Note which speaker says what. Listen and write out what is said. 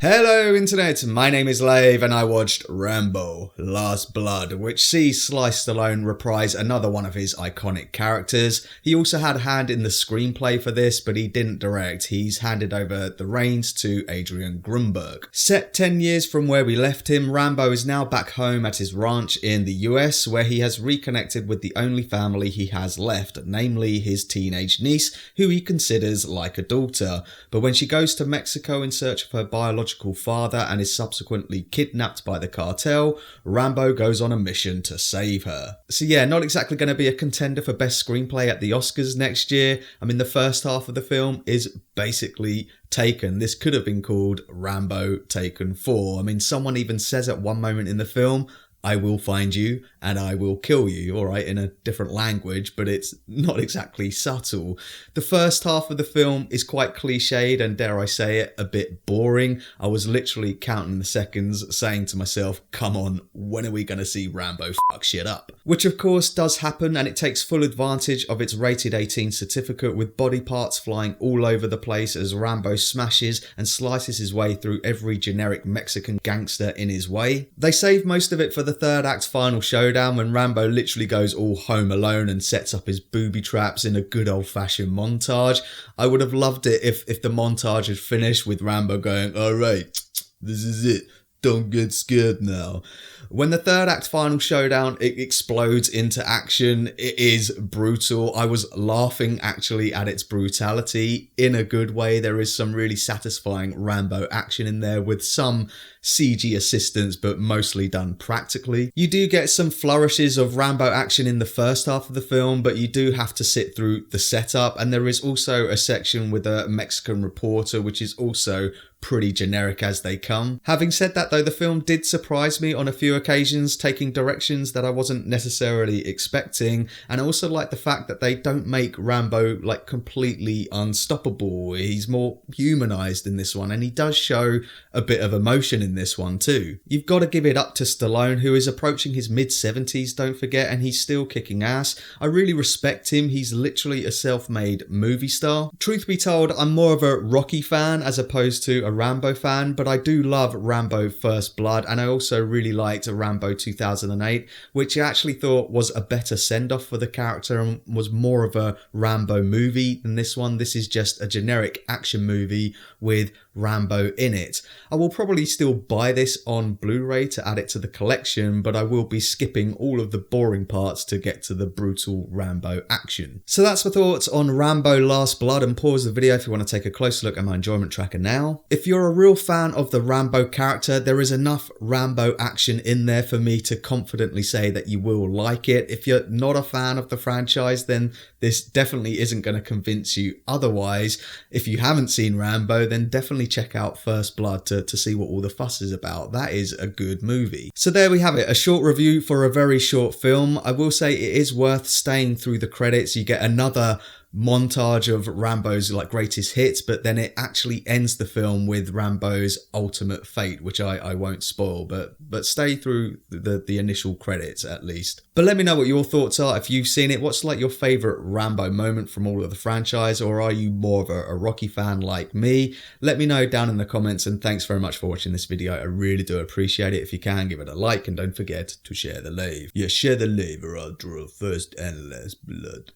Speaker 1: Hello internet, my name is Lave and I watched Rambo Last Blood, which sees Sylvester Stallone reprise another one of his iconic characters. He also had a hand in the screenplay for this, but he didn't direct. He's handed over the reins to Adrian Grunberg. Set 10 years from where we left him, Rambo is now back home at his ranch in the US, where he has reconnected with the only family he has left, namely his teenage niece, who he considers like a daughter. But when she goes to Mexico in search of her biological father and is subsequently kidnapped by the cartel, Rambo goes on a mission to save her. So yeah, not exactly going to be a contender for best screenplay at the Oscars next year. I mean, the first half of the film is basically Taken. This could have been called Rambo Taken 4. I mean, someone even says at one moment in the film, "I will find you and I will kill you," alright, in a different language, but it's not exactly subtle. The first half of the film is quite cliched and, dare I say it, a bit boring. I was literally counting the seconds, saying to myself, come on, when are we going to see Rambo fuck shit up? Which of course does happen, and it takes full advantage of its rated 18 certificate, with body parts flying all over the place as Rambo smashes and slices his way through every generic Mexican gangster in his way. They save most of it for the third act final showdown, when Rambo literally goes all Home Alone and sets up his booby traps in a good old-fashioned montage. I would have loved it if the montage had finished with Rambo going, "Alright, this is it, don't get scared now." When the third act final showdown, it explodes into action. It is brutal. I was laughing actually at its brutality in a good way. There is some really satisfying Rambo action in there with some CG assistance, but mostly done practically. You do get some flourishes of Rambo action in the first half of the film, but you do have to sit through the setup. And there is also a section with a Mexican reporter, which is also pretty generic as they come. Having said that though, the film did surprise me on a few occasions, taking directions that I wasn't necessarily expecting, and I also like the fact that they don't make Rambo like completely unstoppable. He's more humanized in this one, and he does show a bit of emotion in this one too. You've got to give it up to Stallone, who is approaching his mid-70s, don't forget, and he's still kicking ass. I really respect him. He's literally a self-made movie star. Truth be told, I'm more of a Rocky fan as opposed to a Rambo fan, but I do love Rambo First Blood, and I also really liked Rambo 2008, which I actually thought was a better send-off for the character and was more of a Rambo movie than this one. This is just a generic action movie with Rambo in it. I will probably still buy this on Blu-ray to add it to the collection, but I will be skipping all of the boring parts to get to the brutal Rambo action. So that's my thoughts on Rambo Last Blood, and pause the video if you want to take a closer look at my enjoyment tracker now. If you're a real fan of the Rambo character, there is enough Rambo action in there for me to confidently say that you will like it. If you're not a fan of the franchise, then this definitely isn't going to convince you otherwise. If you haven't seen Rambo, then definitely check out First Blood to see what all the fuss is about. That is a good movie. So there we have it, a short review for a very short film. I will say it is worth staying through the credits. You get another montage of Rambo's like greatest hits, but then it actually ends the film with Rambo's ultimate fate, which I won't spoil, but stay through the initial credits at least. But let me know what your thoughts are if you've seen it. What's like your favorite Rambo moment from all of the franchise, or are you more of a Rocky fan like me? Let me know down in the comments, and thanks very much for watching this video. I really do appreciate it. If you can, give it a like, and don't forget to share the lave. Yeah, share the lave, or I'll draw first and last blood.